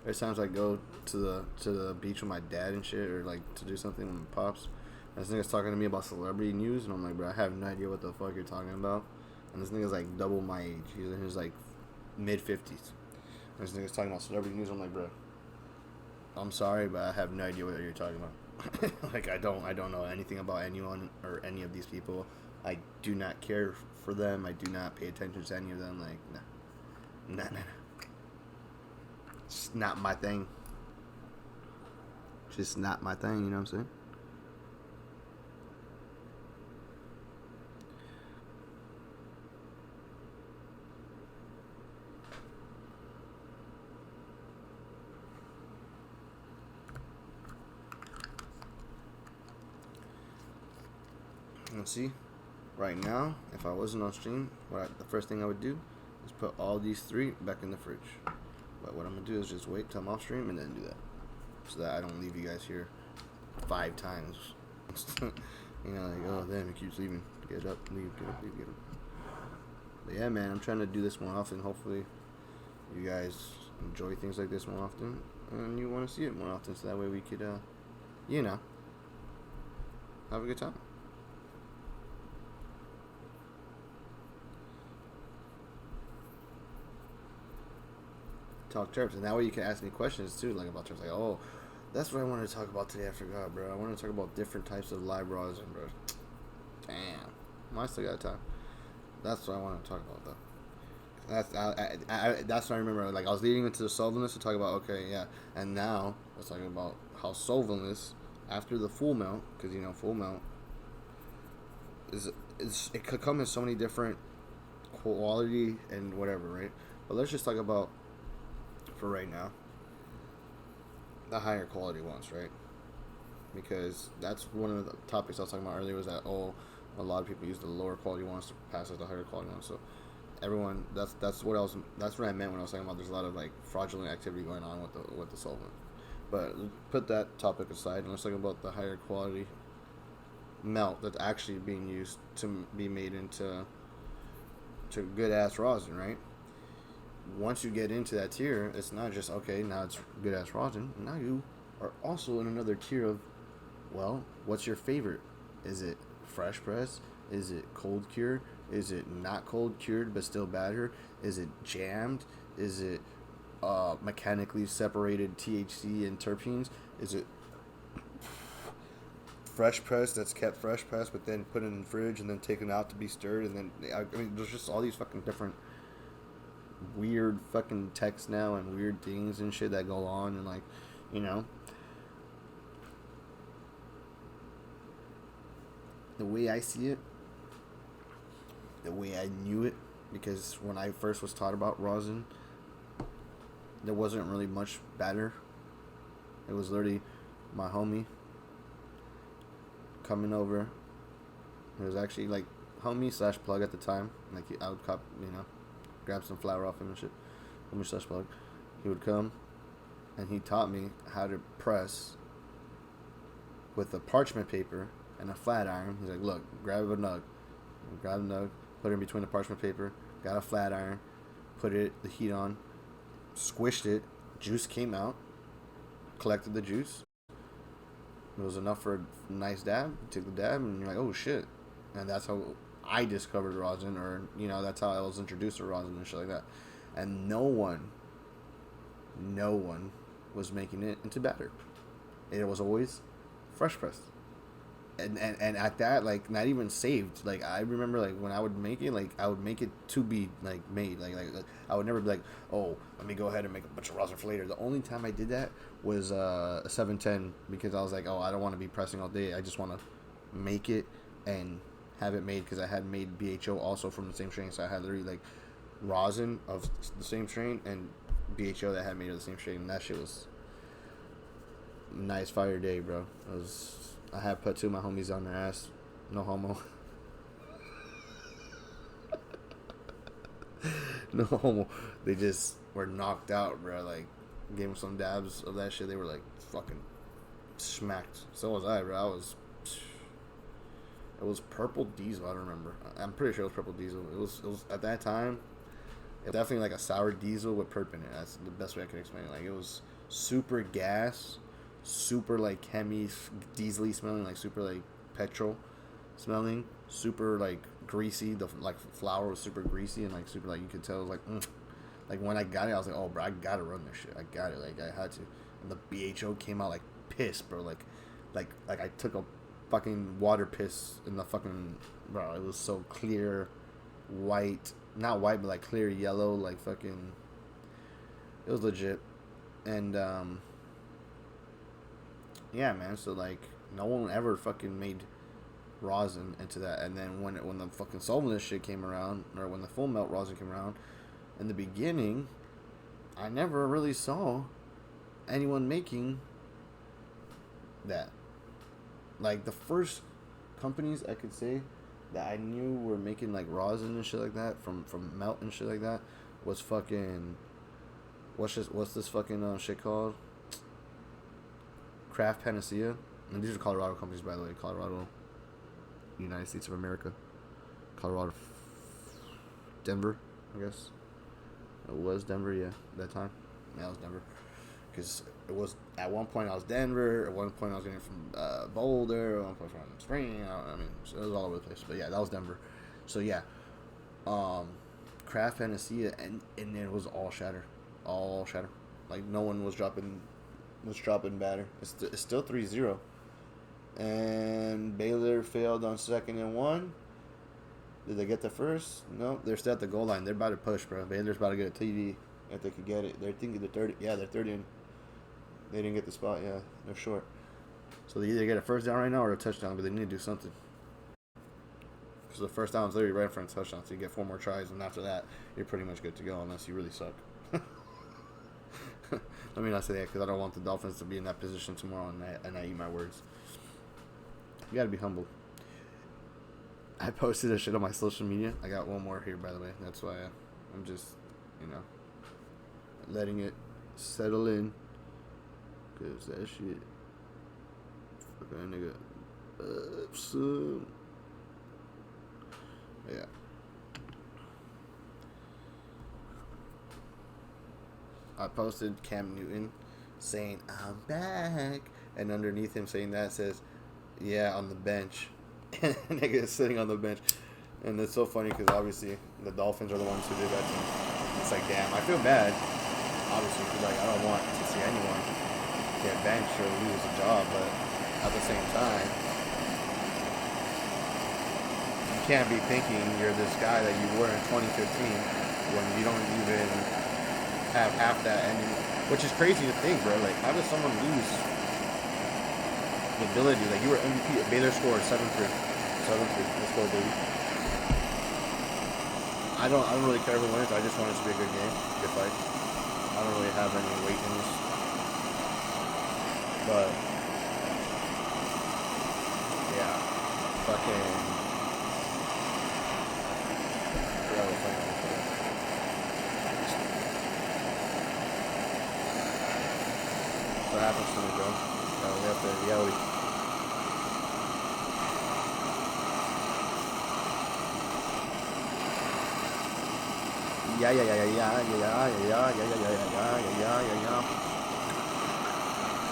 [SPEAKER 1] there's times I go to the beach with my dad and shit, or like to do something with my pops. And this nigga's talking to me about celebrity news, and I'm like, bro, I have no idea what the fuck you're talking about. And this nigga's like double my age. He's in his like mid-50s. And this nigga's talking about celebrity news. I'm like, bro, I'm sorry, but I have no idea what you're talking about. Like, I don't know anything about anyone or any of these people. I do not care for them. I do not pay attention to any of them. Like, nah. It's not my thing. Just not my thing, you know what I'm saying? Let's see. Right now, if I wasn't on stream, the first thing I would do is put all these 3 back in the fridge. But what I'm gonna do is just wait till I'm off stream and then do that, so that I don't leave you guys here 5 times. You know, like, oh damn, he keeps leaving. Get up, leave, get up, leave, get up. But yeah, man, I'm trying to do this more often. Hopefully, you guys enjoy things like this more often, and you want to see it more often, so that way we could, you know, have a good time. Talk terps, and that way you can ask me questions too, like about terps. Like, oh, that's what I wanted to talk about today. I forgot, bro. I wanted to talk about different types of live rosin, bro. Damn, I still got time. That's what I want to talk about, though. That's what I remember. Like, I was leading into the solveness to talk about. Okay, yeah, and now let's talk about how solveness after the full melt, because you know full melt it could come in so many different quality and whatever, right? But let's just talk about, for right now, the higher quality ones, right? Because that's one of the topics I was talking about earlier, was that, oh, a lot of people use the lower quality ones to pass as the higher quality ones. So everyone, that's what I meant when I was talking about there's a lot of like fraudulent activity going on with the solvent. But put that topic aside and let's talk about the higher quality melt that's actually being used to be made into good ass rosin, right? Once you get into that tier, it's not just, okay, now it's good ass rosin. Now you are also in another tier of, well, what's your favorite? Is it fresh press? Is it cold cured? Is it not cold cured but still batter? Is it jammed? Is it mechanically separated THC and terpenes? Is it fresh press that's kept fresh press but then put in the fridge and then taken out to be stirred? And then, I mean, there's just all these fucking different weird fucking text now and weird things and shit that go on and like, you know, the way I see it, the way I knew it, because when I first was taught about rosin, there wasn't really much batter. It was literally my homie coming over. It was actually like homie / plug at the time. Like I would cop, you know, grab some flour off him and shit. Homie / plug. He would come and he taught me how to press with a parchment paper and a flat iron. He's like, look, grab a nug. Grab a nug, put it in between the parchment paper, got a flat iron, put it, the heat on, squished it, juice came out, collected the juice. It was enough for a nice dab. You took the dab and you're like, oh shit. And that's how I discovered rosin, or, you know, that's how I was introduced to rosin and shit like that. And no one was making it into batter. It was always fresh pressed. And at that, like, not even saved. Like, I remember, like, when I would make it, like, I would make it to be, like, made. Like I would never be like, oh, let me go ahead and make a bunch of rosin for later. The only time I did that was a 710, because I was like, oh, I don't want to be pressing all day. I just want to make it and have it made, because I had made BHO also from the same strain. So I had literally, like, rosin of the same strain and BHO that I had made of the same strain. And that shit was a nice fire day, bro. I had put 2 of my homies on their ass. No homo. No homo. They just were knocked out, bro. Like, gave them some dabs of that shit. They were, like, fucking smacked. So was I, bro. It was purple diesel, I don't remember. I'm pretty sure it was purple diesel. It was at that time, it was definitely like a sour diesel with perp in it. That's the best way I can explain it. Like, it was super gas, super like chemi, diesel-y smelling, like super like petrol smelling, super like greasy. The like flour was super greasy and like super like, you could tell it was like like when I got it, I was like, oh bro, I gotta run this shit. I got it, like I had to. And the BHO came out like piss, bro. Like I took a fucking water piss in the fucking, bro. It was so clear, white, not white, but like clear yellow, like fucking. It was legit, and yeah, man. So like, no one ever fucking made rosin into that. And then when the fucking solventless shit came around, or when the full melt rosin came around, in the beginning, I never really saw anyone making that. Like, the first companies I could say that I knew were making like rosin and shit like that from melt and shit like that was fucking, what's this fucking shit called? Craft Panacea. And these are Colorado companies, by the way. Colorado, United States of America. Colorado, Denver, I guess. It was Denver, yeah, at that time. Yeah, it was Denver. Because it was, at one point I was Denver, at one point I was getting from Boulder, at one point from Spring. I mean, so it was all over the place. But yeah, that was Denver. So yeah, Craft Panacea, and it was all shatter. Like, no one was dropping batter. It's still 3-0. And Baylor failed on 2nd and 1. Did they get the first? No, they're still at the goal line. They're about to push, bro. Baylor's about to get a TD if they could get it. They're thinking they're 30. Yeah, they're 30 in. They didn't get the spot. Yeah, they're short. So they either get a first down right now or a touchdown, but they need to do something. Because the first down is literally right in front of touchdown. So you get 4 more tries, and after that, you're pretty much good to go unless you really suck. Let me not say that, because I don't want the Dolphins to be in that position tomorrow, and I eat my words. You got to be humble. I posted a shit on my social media. I got one more here, by the way. That's why I'm just, letting it settle in. Because that shit, fucking nigga, so, yeah. I posted Cam Newton saying, I'm back. And underneath him saying that says, yeah, on the bench. And nigga is sitting on the bench. And it's so funny because obviously the Dolphins are the ones who did that to him. It's like, damn, I feel bad. Obviously, because like, I don't want to see anyone get benched or lose a job. But at the same time, you can't be thinking you're this guy that you were in 2015 when you don't even have half that, and which is crazy to think, bro. Like, how does someone lose the ability? Like, you were MVP. Baylor scored 7-3. 7-3. Let's go, baby. I don't really care who wins. I just want it to be a good game, good fight. I don't really have any weight in this, but yeah, fucking. What happens to me, bro? We have to, yeah,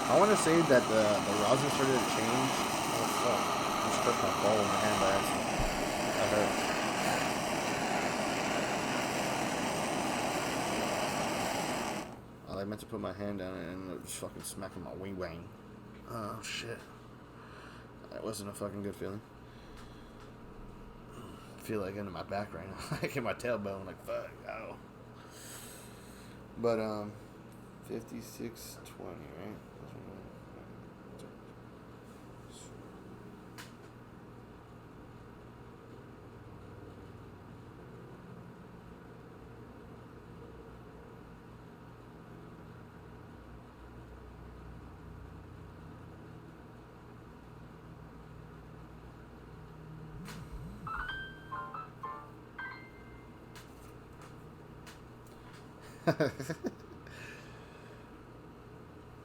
[SPEAKER 1] I want to say that the rosin started to change. Oh fuck! I just touched my ball with my hand by accident. That hurt. I meant to put my hand down and it was fucking smacking my wing wang. Oh shit! That wasn't a fucking good feeling. I feel like into my back right now, like in my tailbone, like fuck, ow. But 56-20, right?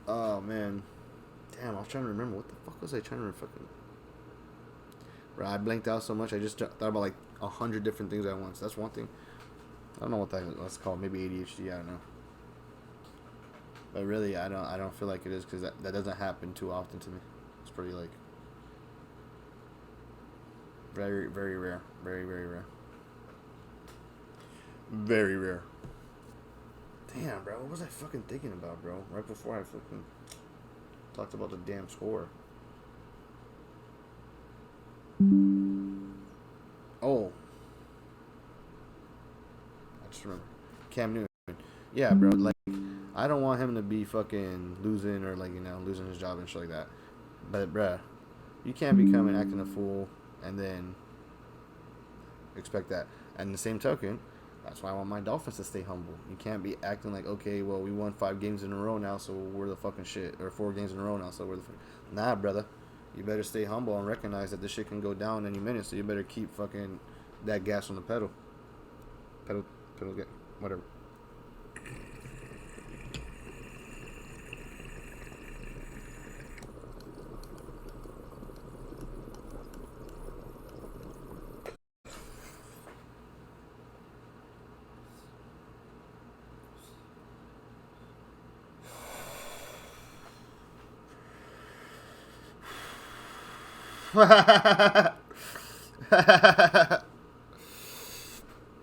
[SPEAKER 1] Oh man, damn! I was trying to remember what the fuck was I trying to fucking. Bro, I blanked out so much. I just thought about like 100 different things at once. That's one thing. I don't know what that's called. Maybe ADHD. I don't know. But really, I don't feel like it is because that doesn't happen too often to me. It's pretty like very very rare. Very very rare. Very rare. Damn, bro, what was I fucking thinking about, bro? Right before I fucking talked about the damn score. Oh. I just remember. Cam Newton. Yeah, bro, like, I don't want him to be fucking losing or, like, you know, losing his job and shit like that. But, bruh, you can't be coming acting a fool and then expect that. And the same token, that's why I want my Dolphins to stay humble. You can't be acting like, okay, well, we won 5 games in a row now, so we're the fucking shit. Or 4 games in a row now, so we're the fucking... Nah, brother. You better stay humble and recognize that this shit can go down any minute, so you better keep fucking that gas on the pedal. Pedal, get, whatever.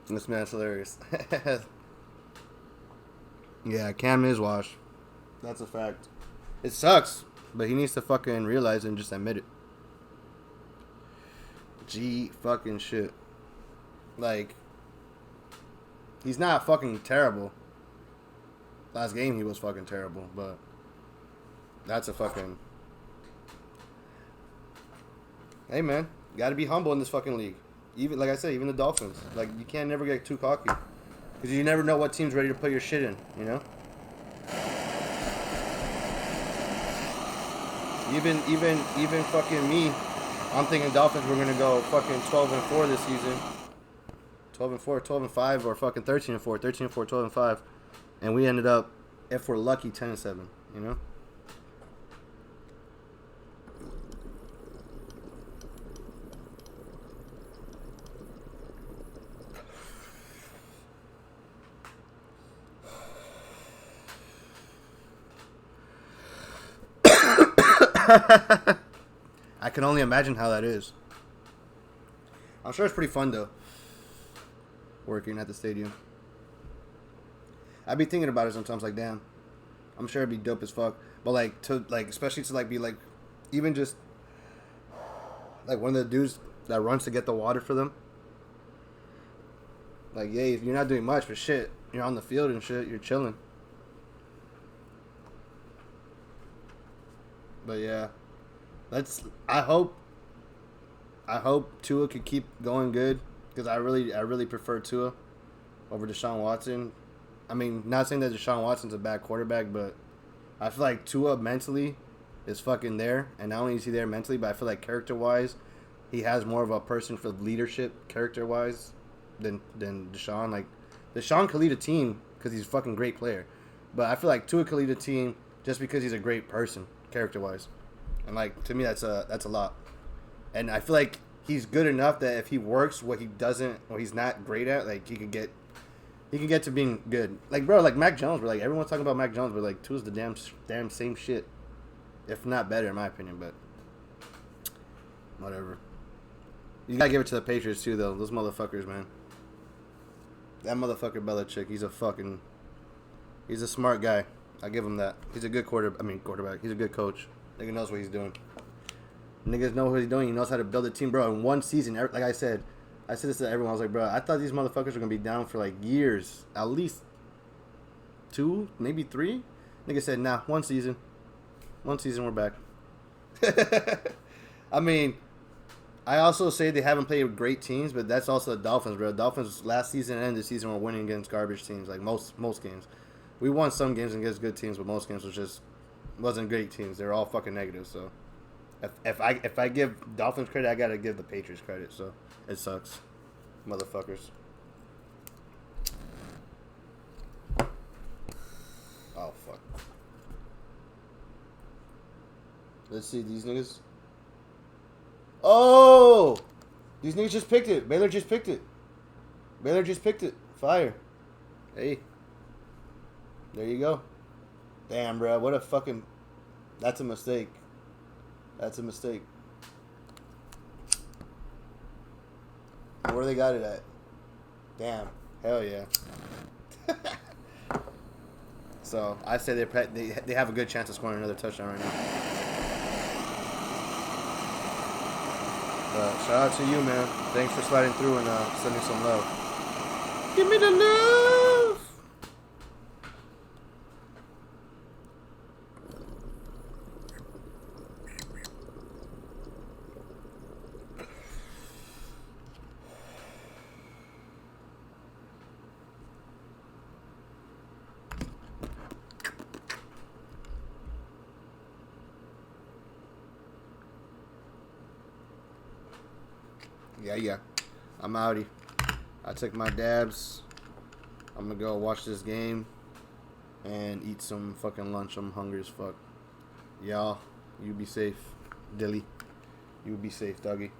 [SPEAKER 1] This man's hilarious. Yeah, Cam is washed. That's a fact. It sucks, but he needs to fucking realize it and just admit it. G fucking shit. Like, he's not fucking terrible. Last game he was fucking terrible, but that's a fucking... Hey man, you gotta be humble in this fucking league. Even like I said, even the Dolphins. Like, you can't never get too cocky, because you never know what team's ready to put your shit in. You know. Even fucking me, I'm thinking Dolphins were gonna go fucking 12-4 this season. 12-4, 12-5, or fucking 13-4, 13-4, 12-5, and we ended up, if we're lucky, 10-7. You know. I can only imagine how that is. I'm sure it's pretty fun though, working at the stadium. I'd be thinking about it sometimes, like, damn, I'm sure it'd be dope as fuck. But like, to like, especially to like be like, even just like one of the dudes that runs to get the water for them. Like, yeah, you're not doing much, but shit, you're on the field and shit. You're chilling. But yeah, I hope Tua could keep going good because I really prefer Tua over Deshaun Watson. I mean, not saying that Deshaun Watson's a bad quarterback, but I feel like Tua mentally is fucking there, and not only is he there mentally, but I feel like character-wise, he has more of a person for leadership character-wise than Deshaun. Like, Deshaun could lead a team because he's a fucking great player, but I feel like Tua could lead a team just because he's a great person character-wise, and like to me that's a lot. And I feel like he's good enough that if he works what he's not great at, like he can get to being good. Like, bro, like Mac Jones, bro. Like, everyone's talking about Mac Jones, but like Tua's the damn same shit, if not better in my opinion. But whatever. You gotta give it to the Patriots too, though. Those motherfuckers, man. That motherfucker Belichick, he's a smart guy. I give him that. He's a good quarterback. He's a good coach. Nigga knows what he's doing. Niggas know what he's doing. He knows how to build a team, bro. In one season, like I said this to everyone. I was like, bro, I thought these motherfuckers were gonna be down for like years, at least 2, maybe 3. Nigga said, nah, one season, we're back. I mean, I also say they haven't played with great teams, but that's also the Dolphins, bro. Dolphins last season and this season were winning against garbage teams, like most games. We won some games against good teams, but most games wasn't great teams. They were all fucking negative. So if I give Dolphins credit, I gotta give the Patriots credit. So it sucks, motherfuckers. Oh fuck. Let's see these niggas. Oh, these niggas just picked it. Baylor just picked it. Fire. Hey. There you go. Damn, bro. What a fucking... That's a mistake. Where they got it at? Damn. Hell yeah. So, I say they have a good chance of scoring another touchdown right now. But shout out to you, man. Thanks for sliding through and sending some love. Give me the love! Yeah. I'm outie. I took my dabs. I'm gonna go watch this game and eat some fucking lunch. I'm hungry as fuck. Y'all, you be safe. Dilly, you be safe, doggy.